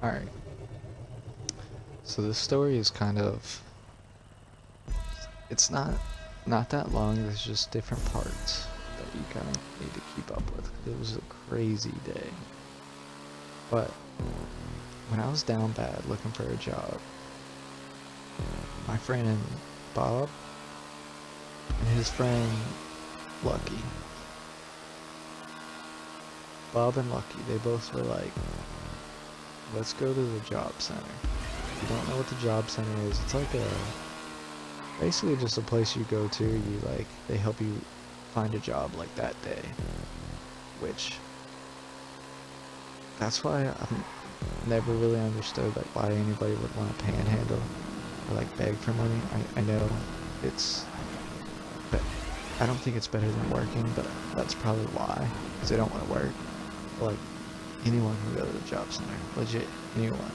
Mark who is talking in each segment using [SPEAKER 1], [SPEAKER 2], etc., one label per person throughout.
[SPEAKER 1] Alright, so this story is kind of, it's not that long, there's just different parts that you kind of need to keep up with. It was a crazy day. But when I was down bad looking for a job, my friend Bob and his friend Lucky, Bob and Lucky, they both were like, let's go to the job center. If you don't know what the job center is, it's like basically just a place you go to, they help you find a job like that day. Which, that's why I've never really understood like why anybody would want to panhandle or like beg for money. I know but I don't think it's better than working, but that's probably why, because they don't want to work. Like, anyone can go to the job center, legit, anyone,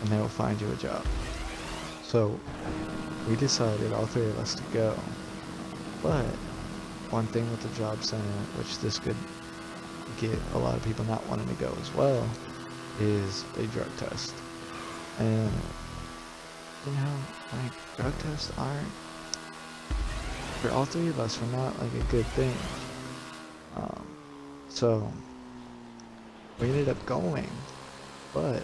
[SPEAKER 1] and they will find you a job. So we decided, all three of us, to go. But one thing with the job center, which this could get a lot of people not wanting to go as well, is they drug test. And you know, like, drug tests aren't, for all three of us, were not like a good thing. So we ended up going, but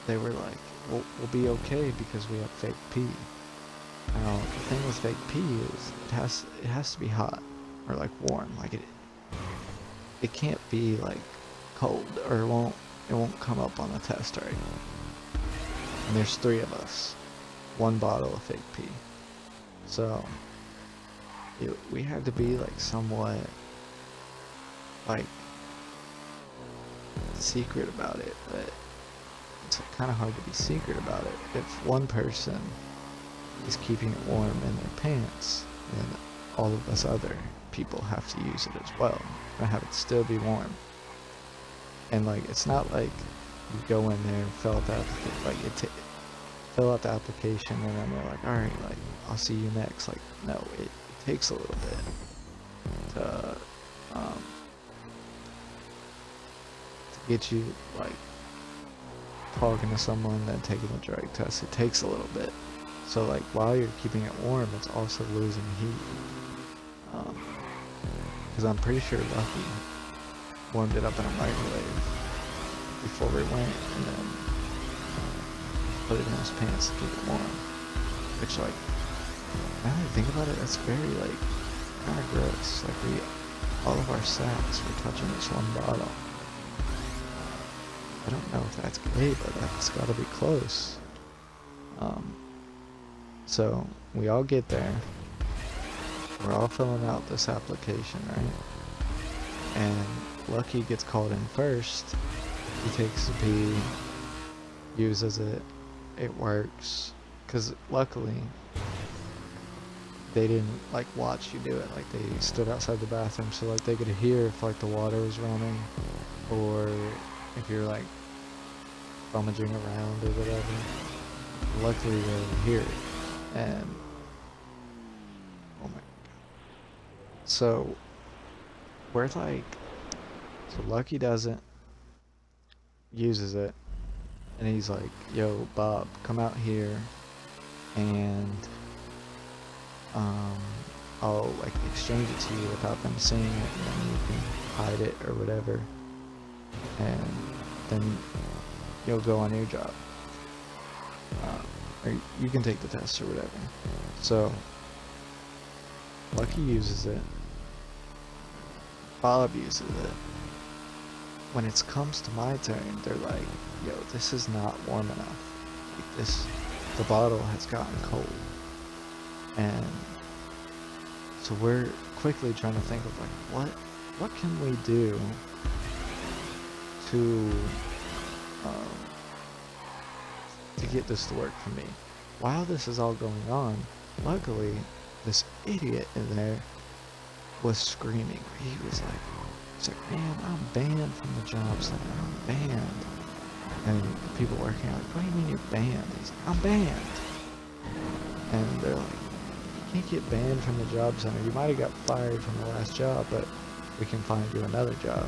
[SPEAKER 1] they were like, we'll be okay because we have fake pee. Now, the thing with fake pee is it has to be hot or like warm. Like it can't be like cold, or it won't come up on the test right. And there's three of us, one bottle of fake pee. So we had to be like somewhat like secret about it, but it's kind of hard to be secret about it. If one person is keeping it warm in their pants, then all of us other people have to use it as well, and have it still be warm. And like, it's not like you go in there and fill out the application and then they're like, alright, like, I'll see you next. Like, no, it takes a little bit to get you like talking to someone, then taking the drug test. It takes a little bit. So like, while you're keeping it warm, it's also losing heat. Because I'm pretty sure Lucky warmed it up in a microwave before we went, and then put it in his pants to keep it warm. Which, like, now that I think about it, that's very like kind of gross. Like, all of our sacks were touching this one bottle. I don't know if that's gay, but that's gotta be close. So we all get there. We're all filling out this application, right? And Lucky gets called in first. He takes the pee, uses it, it works. Cause luckily, they didn't like watch you do it. Like, they stood outside the bathroom, so like they could hear if like the water was running, or if you're like rummaging around or whatever. Luckily they would hear it. And oh my god. So we're like, so Lucky does it, uses it, and he's like, yo, Bob, come out here and I'll like exchange it to you without them seeing it, and then you can hide it or whatever, and then you'll go on your job, or you can take the test or whatever. So Lucky uses it, Bob uses it. When it comes to my turn, they're like, yo, this is not warm enough. Like, the bottle has gotten cold. And so we're quickly trying to think of like, what can we do to get this to work for me? While this is all going on, luckily, this idiot in there was screaming. He was like, man, I'm banned from the job center. I'm banned. And the people working out, like, what do you mean you're banned? He's like, I'm banned. And they're like, you can't get banned from the job center. You might have got fired from the last job, but we can find you another job.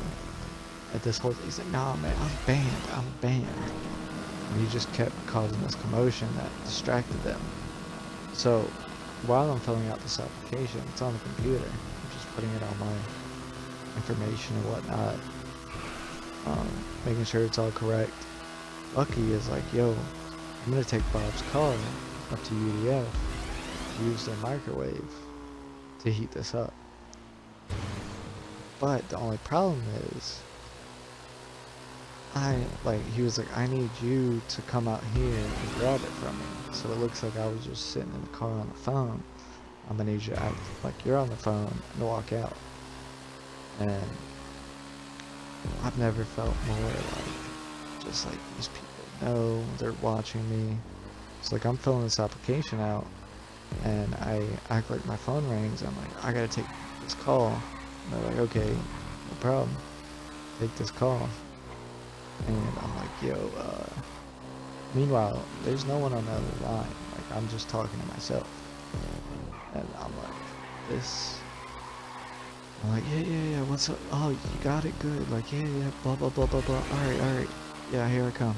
[SPEAKER 1] At this whole thing, he's like, nah, man, I'm banned. I'm banned. And he just kept causing this commotion that distracted them. So while I'm filling out this application, it's on the computer. I'm just putting in all my information and whatnot, making sure it's all correct. Lucky is like, yo, I'm gonna take Bob's car up to UDF, use their microwave to heat this up. But the only problem is, he was like, I need you to come out here and grab it from me. So it looks like I was just sitting in the car on the phone. I'm gonna need you to act like you're on the phone and walk out. And I've never felt more like, just like these people know they're watching me. It's like I'm filling this application out and I act like my phone rings. I'm like, I gotta take this call. And they're like, okay, no problem. Take this call. And I'm like, yo, meanwhile, there's no one on the other line. Like, I'm just talking to myself. And I'm like, I'm like, yeah, what's up? Oh, you got it, good. Like, yeah, blah, blah, blah, blah, blah. Alright. Yeah, here I come.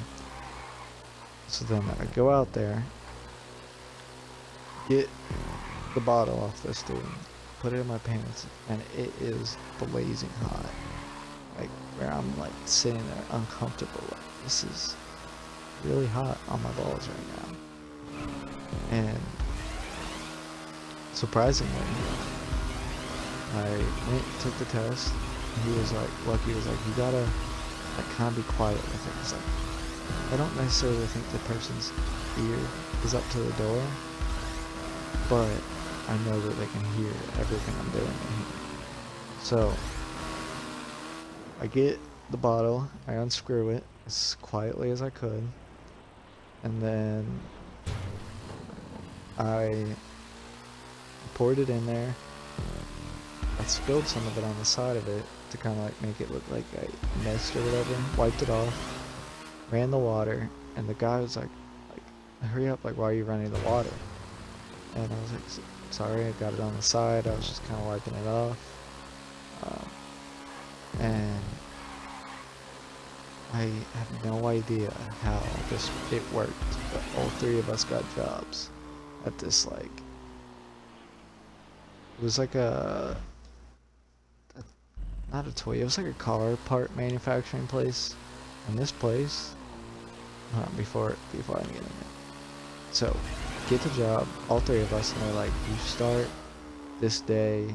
[SPEAKER 1] So then I go out there, get the bottle off this dude, put it in my pants, and it is blazing hot. Like, where I'm like sitting there uncomfortable, like, this is really hot on my balls right now. And surprisingly, I went, took the test, and he was like, Lucky was like, you gotta like kind of be quiet with it. Cause like, I don't necessarily think the person's ear is up to the door, but I know that they can hear everything I'm doing in here. So I get the bottle, I unscrew it as quietly as I could, and then I poured it in there. I spilled some of it on the side of it to kind of like make it look like I missed or whatever. Wiped it off, ran the water, and the guy was like, hurry up, like, why are you running the water? And I was like, sorry, I got it on the side, I was just kind of wiping it off. And I have no idea how it worked, but all three of us got jobs at this, like, it was like not a toy, it was like a car part manufacturing place. And this place, before I get in it. So, get the job, all three of us, and they're like, you start this day,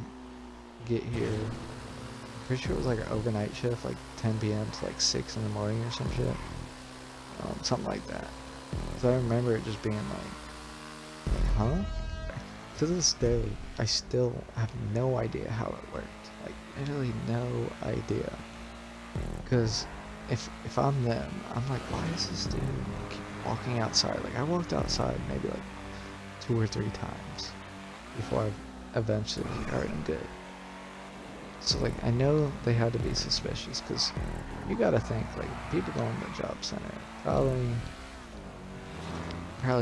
[SPEAKER 1] get here. I'm pretty sure it was like an overnight shift, like 10 p.m. to like 6 in the morning or some shit. Something like that. So I remember it just being like, huh? To this day, I still have no idea how it worked. Like, literally no idea. Because if I'm them, I'm like, why is this dude keep walking outside? Like, I walked outside maybe like 2 or 3 times before I eventually was like, alright, I'm good. So like, I know they had to be suspicious, because you gotta think, like, people going to the job center probably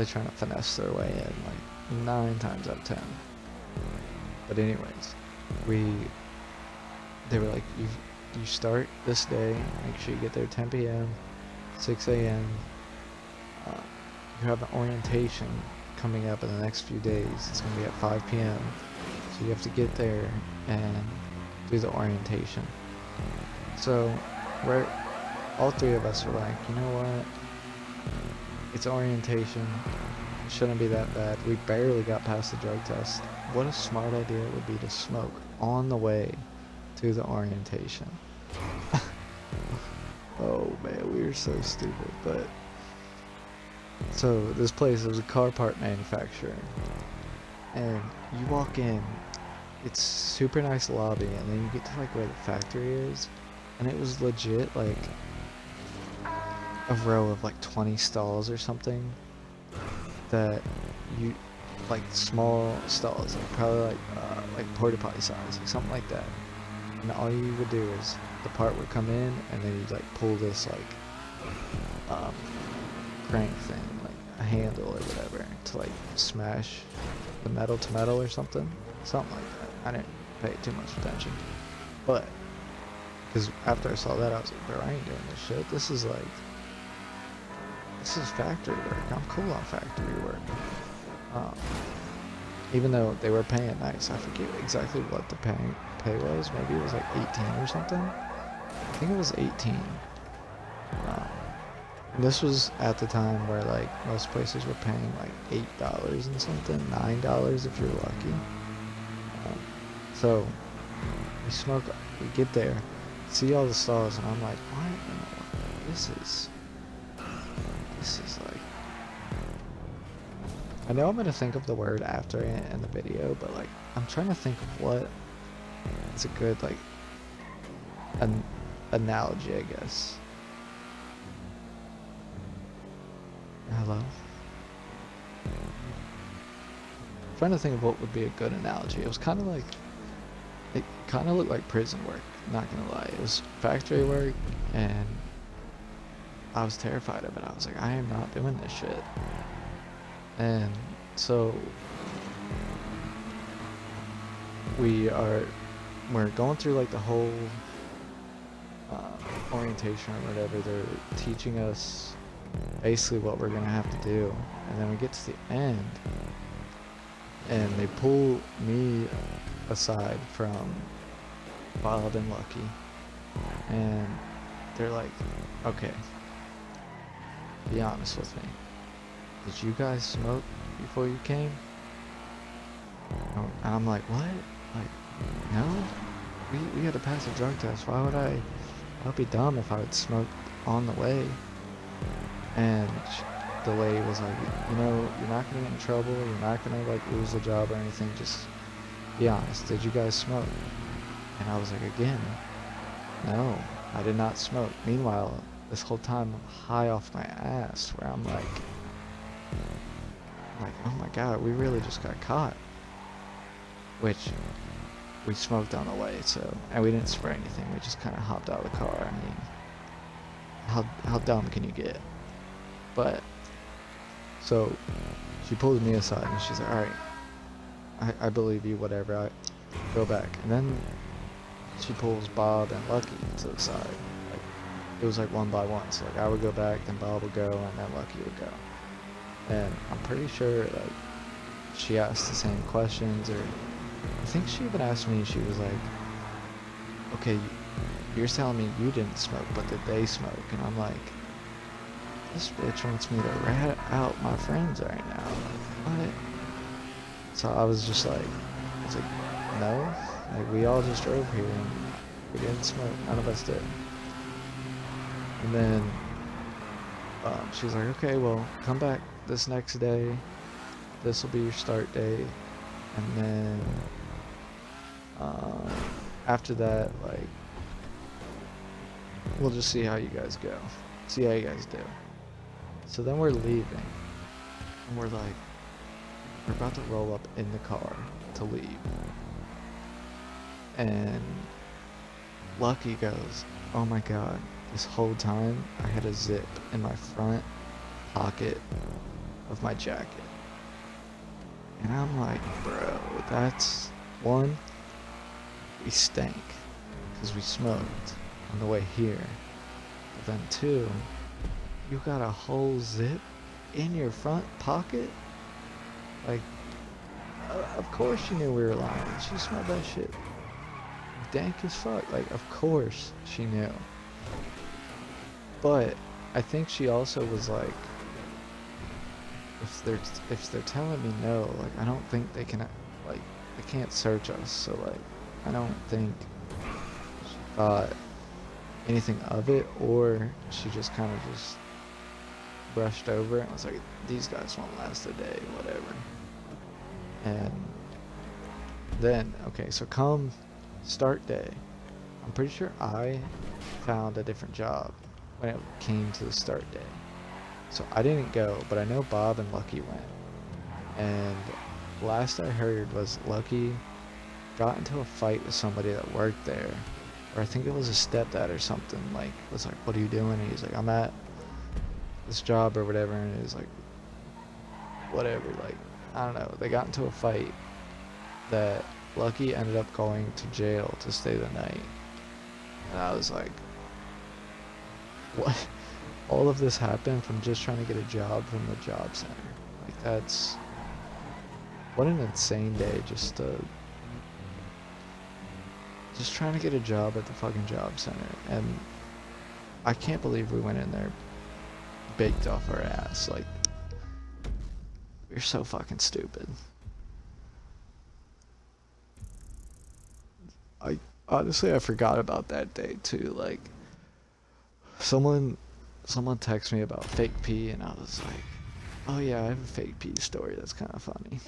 [SPEAKER 1] trying to finesse their way in, like 9 times out of 10. But anyways, they were like, you start this day, make sure you get there 10 p.m., 6 a.m. You have an orientation coming up in the next few days. It's going to be at 5 p.m. So you have to get there and do the orientation. So all three of us were like, you know what? It's orientation. It shouldn't be that bad. We barely got past the drug test. What a smart idea it would be to smoke on the way to the orientation. Oh man, we were so stupid. But so this place was a car part manufacturer, and you walk in, it's super nice lobby, and then you get to like where the factory is, and it was legit like a row of like 20 stalls or something, that you like small stalls, like probably like porta potty size, like something like that. And all you would do is the part would come in, and then you'd like pull this like crank thing, like a handle or whatever, to like smash the metal to metal or something like that. I didn't pay too much attention, but because after I saw that, I was like, bro, I ain't doing this shit. This is like this is factory work. I'm cool on factory work. Um, even though they were paying nice. I forget exactly what the pay was. Maybe it was like 18 or something. I think it was 18. And this was at the time where like most places were paying like $8 and something, $9 if you're lucky. So we smoke, we get there, see all the stalls, and I'm like, what in the world? This is like, I know I'm gonna think of the word after in the video, but like, I'm trying to think of what is a good like an analogy, I guess. Hello? I'm trying to think of what would be a good analogy. It was kind of like, it kind of looked like prison work, not gonna lie. It was factory work, and I was terrified of it. I was like, I am not doing this shit. And so we're going through like the whole orientation or whatever. They're teaching us basically what we're gonna have to do, and then we get to the end, and they pull me aside from Bob and Lucky, and they're like, okay, be honest with me. Did you guys smoke before you came? And I'm like, what? Like, no? We had to pass a drug test. Why would I'd be dumb if I would smoke on the way. And the lady was like, you know, you're not gonna get in trouble. You're not gonna like lose the job or anything. Just be honest. Did you guys smoke? And I was like, again, no, I did not smoke. Meanwhile, this whole time I'm high off my ass, where I'm like, oh my god, we really just got caught. Which we smoked on the way, so, and we didn't spray anything. We just kind of hopped out of the car. I mean, how dumb can you get? But so she pulls me aside and she's like, all right, I believe you, whatever. I go back, and then she pulls Bob and Lucky to the side. Like, it was like one by one. So like I would go back, then Bob would go, and then Lucky would go. And I'm pretty sure like she asked the same questions, or I think she even asked me. She was like, "Okay, you're telling me you didn't smoke, but did they smoke?" And I'm like, "This bitch wants me to rat out my friends right now. Like, what?" So I was like, no, like we all just drove here and we didn't smoke. None of us did. And then she's like, okay, well, come back this next day. This will be your start day. And then after that, like, we'll just see how you guys go. See how you guys do. So then we're leaving. And we're like, we're about to roll up in the car to leave. And Lucky goes, oh my god, this whole time I had a zip in my front pocket of my jacket. And I'm like, bro, that's one, we stank because we smoked on the way here. But then two, you got a whole zip in your front pocket? Like, of course she knew we were lying. She smelled that shit dank as fuck. Like, of course she knew. But I think she also was like, if they're telling me no, like, I don't think they can, like, they can't search us. So like, I don't think she thought anything of it, or she just kind of just brushed over it and was like, these guys won't last a day, whatever. And then, okay, so come start day, I'm pretty sure I found a different job when it came to the start day. So I didn't go, but I know Bob and Lucky went. And last I heard was Lucky got into a fight with somebody that worked there. Or I think it was a stepdad or something. Like, was like, what are you doing? And he's like, I'm at this job or whatever. And he's like, whatever, like, I don't know. They got into a fight that Lucky ended up going to jail to stay the night. And I was like, what? all of this happened from just trying to get a job from the job center. Like, that's... What an insane day just trying to get a job at the fucking job center. And I can't believe we went in there baked off our ass. Like, we're so fucking stupid. Honestly, I forgot about that day too. Like, someone texted me about fake pee, and I was like, oh yeah, I have a fake pee story that's kind of funny.